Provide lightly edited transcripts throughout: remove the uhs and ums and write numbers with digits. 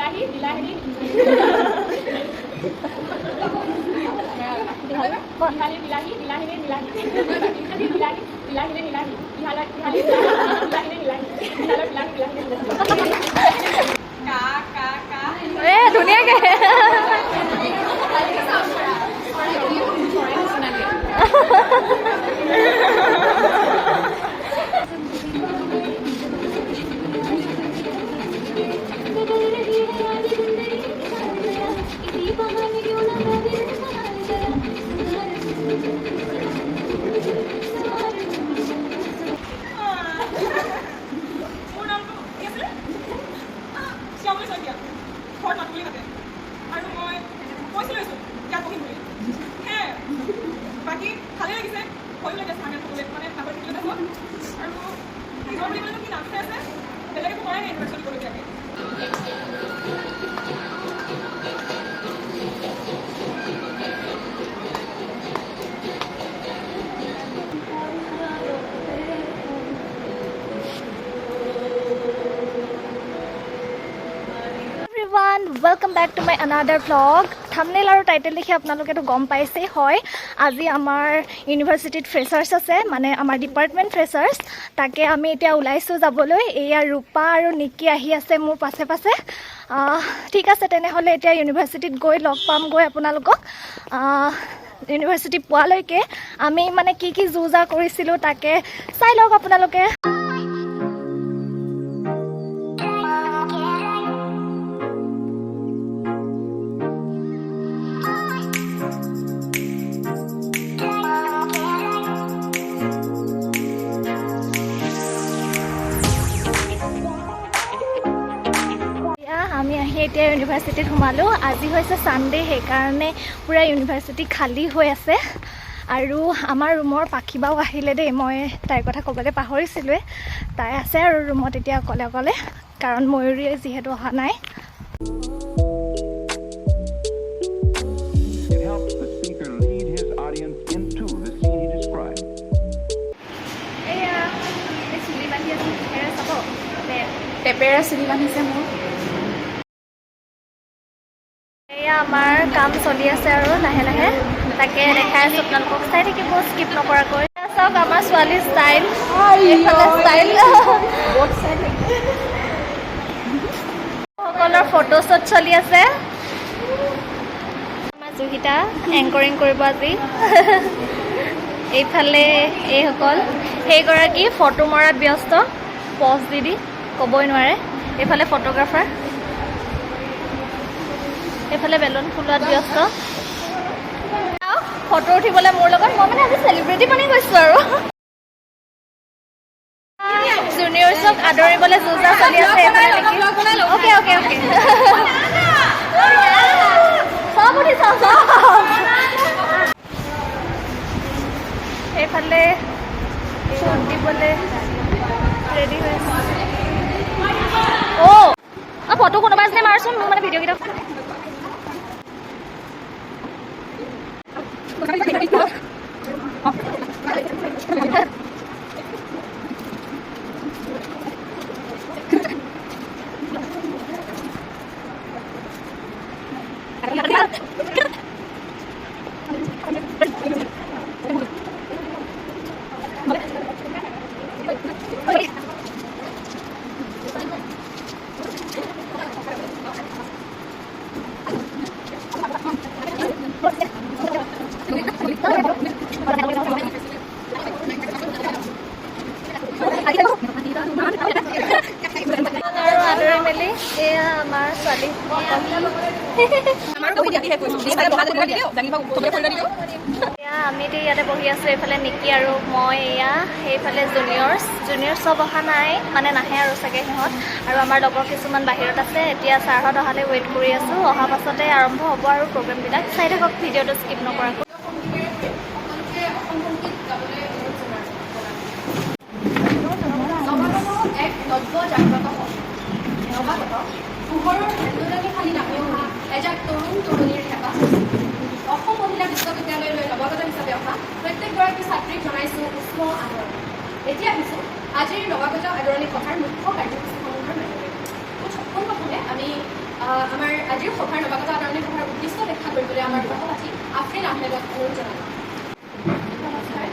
বিলাহী বিলাহী বিলাহী বিলাহী বিলাহী বিলাহী বিলাহী বিলাহী বিলাহী ধুনীয়াকে বাকী ভালেই লাগিছে ভয়ো লাগে চাগে সকলোৱে মানে ভাগৰ থাকিলে দেখোন আৰু নিজৰ বুলি মানে কি নামহে আছে বেলেগ একো কৰাই নাই ইউনিভাৰ্চিটি কৰিবলগীয়াকৈ welcome back to my another vlog thumbnail और टाइटल देखि आपनालोके तो गम पाइसे হয় আজি আমাৰ ইউনিভাৰ্চিটিত ফ্ৰেছাৰ্ছ আছে মানে আমাৰ ডিপাৰ্টমেণ্ট ফ্ৰেছাৰ্ছ তাকে আমি এতিয়া ওলাইছো যাবলৈ এয়া ৰূপা আৰু নিকি আহি আছে মোৰ পাছে পাছে ঠিক আছে তেনেহলে এতিয়া ইউনিভাৰ্চিটিত গৈ লগ পাম গৈ আপোনালোকক ইউনিভাৰ্চিটি পোৱালৈকে আমি মানে কি যুজা কৰিছিলো তাকে চাই লওক আপোনালোকে আমি আহি এতিয়া ইউনিভাৰ্চিটিত সোমালো আজি হৈছে সানডে সেইকাৰণে পুৰা ইউনিভাৰ্চিটি খালী হৈ আছে আৰু আমাৰ ৰুমৰ পাখিবাও আহিলে দেই মই তাইৰ কথা ক'বলৈ পাহৰিছিলোৱে তাই আছে আৰু ৰুমত এতিয়া অকলে অকলে কাৰণ ময়ূৰী যিহেতু অহা নাই পেপেৰা চুলি বান্ধিছে মোৰ আমাৰ কাম চলি আছে আৰু লাহে লাহে তাকে দেখাই আছো আপোনালোকক চাই থাকিব স্কিপ নকৰাকৈ চাওক আমাৰ ছোৱালী ষ্টাইল এইফালে ষ্টাইল সকলৰ ফটোশ্বুট চলি আছে আমাৰ জুহিতা এংকৰিং কৰিব আজি এইফালে এইসকল সেইগৰাকী ফটো মৰাত ব্যস্ত পজ দি ক'বই নোৱাৰে এইফালে ফটোগ্ৰাফাৰ এইফালে বেলুন ফুলোৱাত ব্যস্ত ফটো উঠিবলৈ মোৰ লগত মই মানে আজি চেলিব্ৰিটি বনি গৈছোঁ আৰু জুনিয়ৰ্ছক আদৰিবলৈ যুঁজা চলি আছে অ'কে অ'কে অ'কে চব উঠি চাওঁ এইফালে শ্বুট দিবলৈ ৰেডি হৈ আছে অ' ফটো কোনোবা এজনে মাৰচোন মোৰ মানে ভিডিঅ'কেইটা এয়া আমাৰ ছোৱালী এয়া আমি ইয়াতে বহি আছোঁ এইফালে নিকি আৰু মই এয়া সেইফালে জুনিয়ৰ্ছ চব অহা নাই মানে নাহে আৰু চাগে সিহঁত আৰু আমাৰ লগৰ কিছুমান বাহিৰত আছে এতিয়া ছাৰহঁত অহালৈ ৱেইট কৰি আছোঁ অহা পাছতে আৰম্ভ হ'ব আৰু প্ৰগ্ৰেমবিলাক চাই থাকক ভিডিঅ'টো স্কিপ নকৰাকৈ পোহৰৰ আন্দোলনে খালি নামি অহা এজাক তৰুণ তৰুণীৰ হেঁপাহ অসম মহিলা বিশ্ববিদ্যালয়লৈ নৱাগত হিচাপে অহা প্ৰত্যেকগৰাকী ছাত্ৰীক জনাইছোঁ উষ্ম আদৰণি এতিয়া আহিছোঁ আজিৰ নৱাগত আদৰণি সভাৰ মুখ্য কাৰ্যসূচীসমূহৰ মাজলৈ পোনপ্ৰথমে আমি আমাৰ আজিৰ সভাৰ নৱাগত আদৰণি সভাৰ উদ্দেশ্য ব্যাখ্যা কৰিবলৈ আমাৰ সভাপতি আফ্ৰিন আহমেদক অনুৰোধ জনালোঁ। নমস্কাৰ।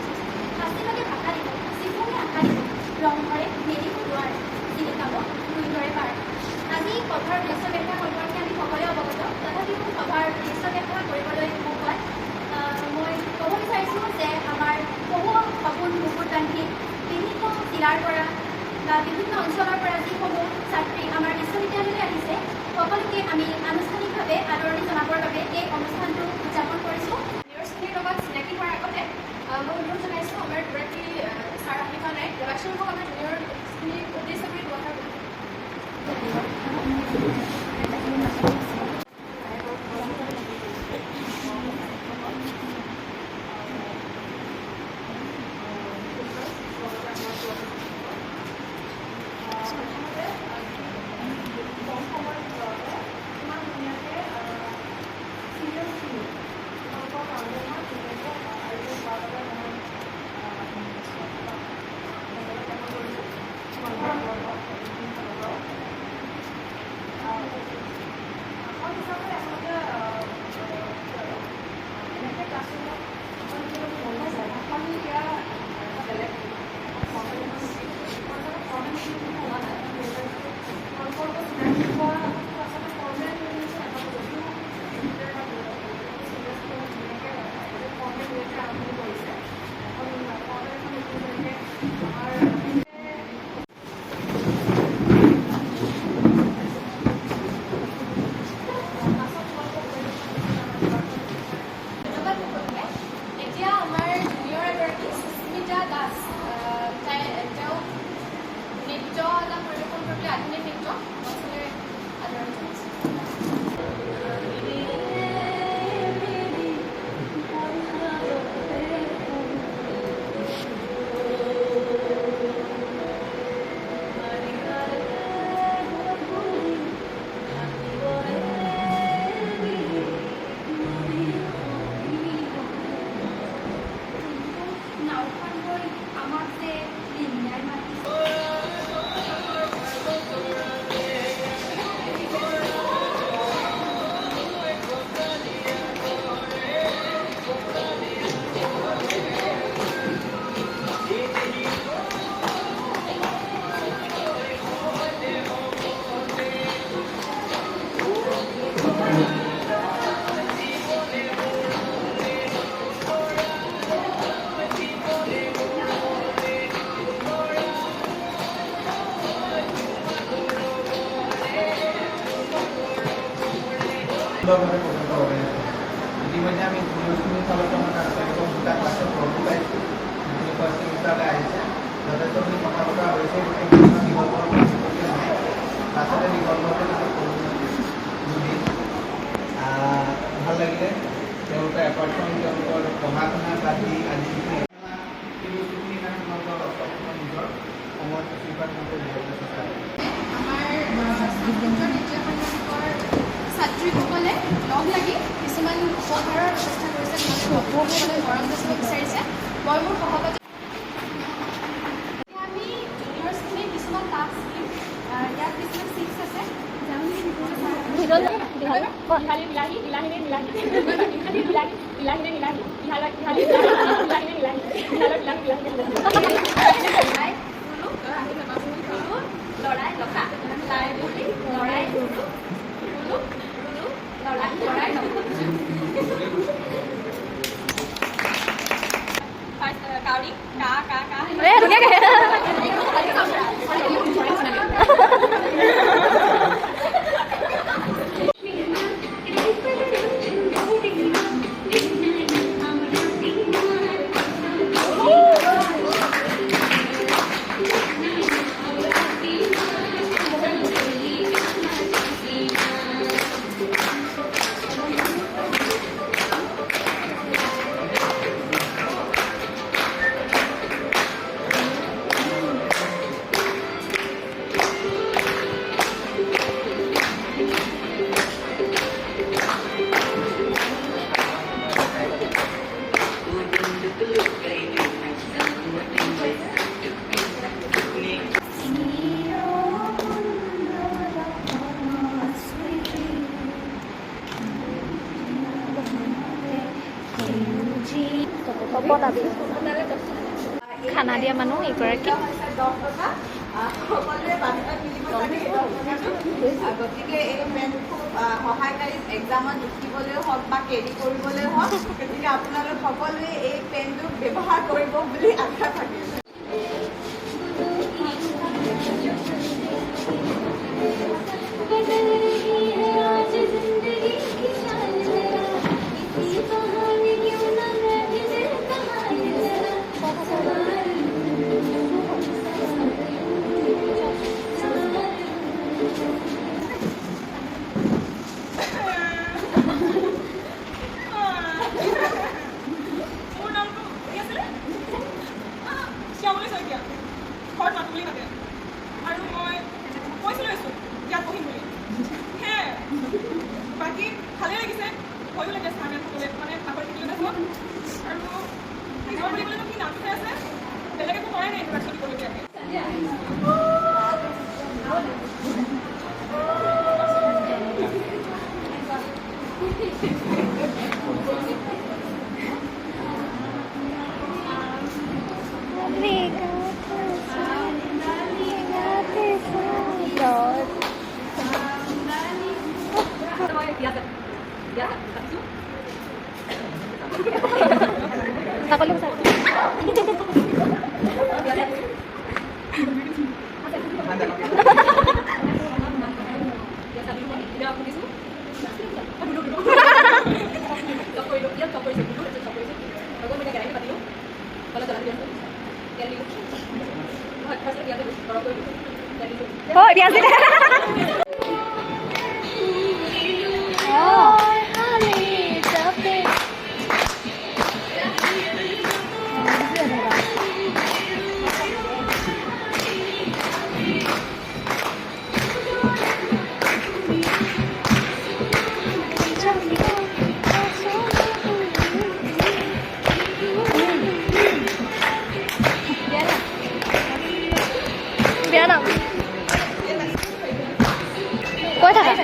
সাঁচিবাদী ভাষা দিৱস চিকুনি আশা দিৱস ৰংঘৰে মেলি দুৱাৰ চিনি পাব সুন্দৰে পাৰ। আজি সভাৰ উদ্দেশ্য ব্যাখ্যা সম্পৰ্কে আমি সকলোৱে অৱগত, তথাপিও সভাৰ উদ্দেশ্য ব্যাখ্যা কৰিবলৈ মোক কয় মই ক'ব বিচাৰিছোঁ যে আমাৰ বহু সপোন বুকুত বান্ধি বিভিন্ন জিলাৰ পৰা বা বিভিন্ন অঞ্চলৰ পৰা যিসমূহ ছাত্ৰী আমাৰ বিশ্ববিদ্যালয়লৈ আহিছে সকলোকে আমি আনুষ্ঠানিকভাৱে আদৰণি জনাবৰ বাবে এই অনুষ্ঠানটো উদযাপন কৰিছোঁ। জুনিয়ৰ শ্ৰেণীৰ লগত চিনাকি হোৱাৰ আগতে মই অনুৰোধ জনাইছোঁ আমাৰ দুগৰাকী ছাৰ আহি পোৱা নাই, প্ৰডাকশ্যনক আমাৰ জুনিয়ৰ শ্ৰেণীৰ উদ্দেশ্য কৰি দুআষাৰ এতিয়া আমাৰ জুনিয়ৰ এগৰাকী সুস্মিতা দাস, তেওঁ নৃত্য এটা পৰিৱেশন কৰিবলৈ আধুনিক নৃত্য মঞ্চলৈ আদৰণি জনাইছোঁ। নাওখন গৈ আমাক যে লিঙিয়াই মাতিছে। সুন্দৰভাৱে প্ৰকল্প organize কৰিছে। ইতিমধ্যে আমি জুনিয়ৰ শ্ৰেণীৰ ফালৰ পৰা আমাৰ তেওঁলোকক দুটা ক্লাছত পঢ়ি পাইছোঁ, যিখিনি ফাৰ্ষ্ট ছেমিষ্টাৰলৈ আহিছে। যথেষ্টখিনি কথা বতৰা হৈছে, গতিকে বিভিন্ন বিকল্পৰ নাই। পাছতে বিকল্পতে দুদিন ভাল লাগিলে। তেওঁলোকৰ এপাৰ্টমেণ্ট তেওঁলোকৰ পঢ়া শুনা বাদ দি আজি যিখিনি সেই বস্তুখিনিৰ কাৰণে তেওঁলোকৰ নিজৰ সময়সূচীৰ পৰা তেওঁলোকে দিবলৈ চেষ্টা কৰে। ছাত্ৰীসকলে লগ লাগি কিছুমান উপহাৰৰ ব্যৱস্থা কৰিছে, তেওঁলোকে মৰম যাচিব বিচাৰিছে। মই মোৰ সহপাঠী আমি জুনিয়ৰ শ্ৰেণীৰ কিছুমান টাস্ক দিম। ইয়াত কিছুমান চিক্স আছে। বিলাহী বিলাহী বিলাহীনে বিলাহী বিলাহী বিলাহী বিলাহীনে বিলাহী ইহালৰ বিলাহী বিলাহীনে বিলাহী ইহালৰ বিলাহী লৰাই ৰুলো লৰাই লতা লাই বুলি লৰাই ৰুলো ৰুলো ৰুলো লৰাই লৰাই কাউৰী কা কা কা পটাবি খানা দিয়া মানুহ এইগৰাকী সকলোৱে বাজেটত মিলিব লাগে গতিকে এই পেন খুব সহায়কাৰী এক্সামত লিখিবলৈ হওক বা কেৰি কৰিবলৈ হওক গতিকে আপোনালোক সকলোৱে এই পেনটো ব্যৱহাৰ কৰিব বুলি আশা থাকিল মোৰ নামটো কি আছিলে শ্যামলী শইকীয়া ঘৰত মাতুলি মাতে আৰু মই কৈছিলোঁ আছোঁ ইয়াত পঢ়িম বুলি সেয়াই বাকী ভালেই লাগিছে ভয়ো লাগে স্থানীয় সকলে মানে পাহৰি থাকিলোঁ দেখোন আৰু নিজৰ বুলিবলৈনো কি নামটো আছে বেলেগ একো কৰাই নাই interview দিবলগীয়াকৈ Takoli mo sa Oh, dia sih. Oh, honey, something. Biar nào. Gối thật à?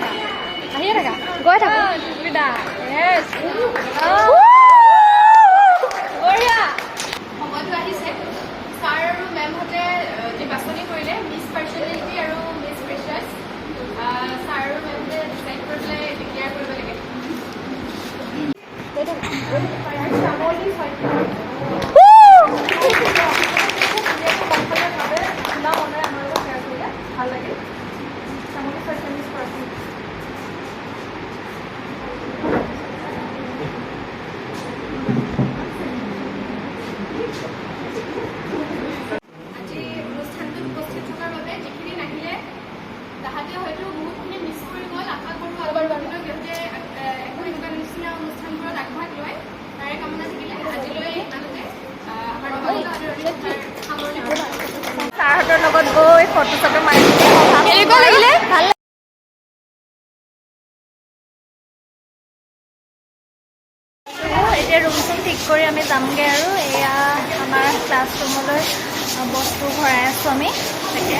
Ahí thật à? Gối thật à? Yes. বঢ়িয়া সময়টো আহিছে ছাৰ আৰু মেমহঁতে যি বাছনি কৰিলে মিছ পাৰ্চনেলিটি আৰু মিছ ফ্ৰেচাৰ্ছ ছাৰ আৰু মেমহঁতে ডিচাইড কৰি পেলাই ডিক্লেয়াৰ কৰিব লাগে ভাল লাগে শ্যামলী শইকীয়া মিছ পাৰ্চন আজি অনুষ্ঠানটোত উপস্থিত থকাৰ বাবে যিখিনি নাহিলে তাহাঁতে হয়তো বহুতখিনি মিছ কৰি গ'ল আশা কৰোঁ আগন্তুক সিহঁতে এখন এনেকুৱা নিচিনা অনুষ্ঠানবোৰত আগভাগ লয় তাৰে কামনা থাকিলে আজিলৈ ইমানতে আমাৰ সামৰণি ছাৰহঁতৰ লগত গৈ ফটো চটো মাৰি কেনেকুৱা লাগিলে ভাল এতিয়া ৰুম চুম ঠিক কৰি আমি যামগৈ আৰু এয়া আমাৰ ক্লাছৰুমলৈ বস্তু ভৰাই আছোঁ আমি তাকে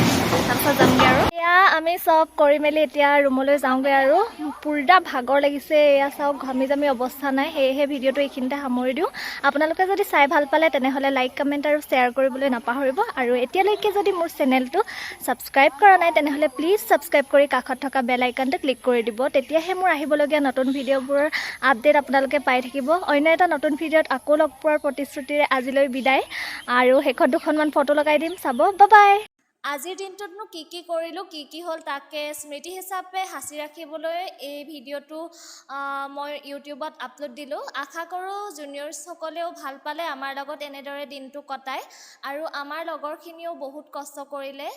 তাৰপিছত যামগৈ আৰু এয়া আমি চব কৰি মেলি এতিয়া ৰুমলৈ যাওঁগৈ আৰু পুৰা ভাগৰ লাগিছে এয়া চাওক ঘামি জামি অৱস্থা নাই সেয়েহে ভিডিঅ'টো এইখিনিতে সামৰি দিওঁ আপোনালোকে যদি চাই ভাল পালে তেনেহ'লে লাইক কমেণ্ট আৰু শ্বেয়াৰ কৰিবলৈ নাপাহৰিব আৰু এতিয়ালৈকে যদি মোৰ চেনেলটো ছাবস্ক্ৰাইব কৰা নাই তেনেহ'লে প্লিজ ছাবস্ক্ৰাইব কৰি কাষত থকা বেল আইকনটো ক্লিক কৰি দিব তেতিয়াহে মোৰ আহিবলগীয়া নতুন ভিডিঅ'বোৰৰ আপডেট আপোনালোকে পাই থাকিব অন্য এটা নতুন ভিডিঅ'ত আকৌ লগ পোৱাৰ প্ৰতিশ্ৰুতিৰে আজিলৈ বিদায় আৰু শেষত দুখনমান ফটো লগাই দিম চাব বাই আজিৰ দিনটোতনো কি কৰিলোঁ কি হ'ল তাকে স্মৃতি হিচাপে সাঁচি ৰাখিবলৈ এই ভিডিঅ'টো মই ইউটিউবত আপলোড দিলোঁ আশা কৰোঁ জুনিয়ৰছসকলেও ভাল পালে আমাৰ লগত এনেদৰে দিনটো কটাই আৰু আমাৰ লগৰখিনিও বহুত কষ্ট কৰিলে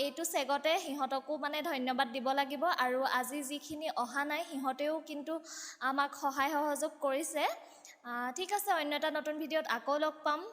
এইটো চেগতে সিহঁতকো মানে ধন্যবাদ দিব লাগিব আৰু আজি যিখিনি অহা নাই সিহঁতেও কিন্তু আমাক সহায় সহযোগ কৰিছে ঠিক আছে অন্য এটা নতুন ভিডিঅ'ত আকৌ লগ পাম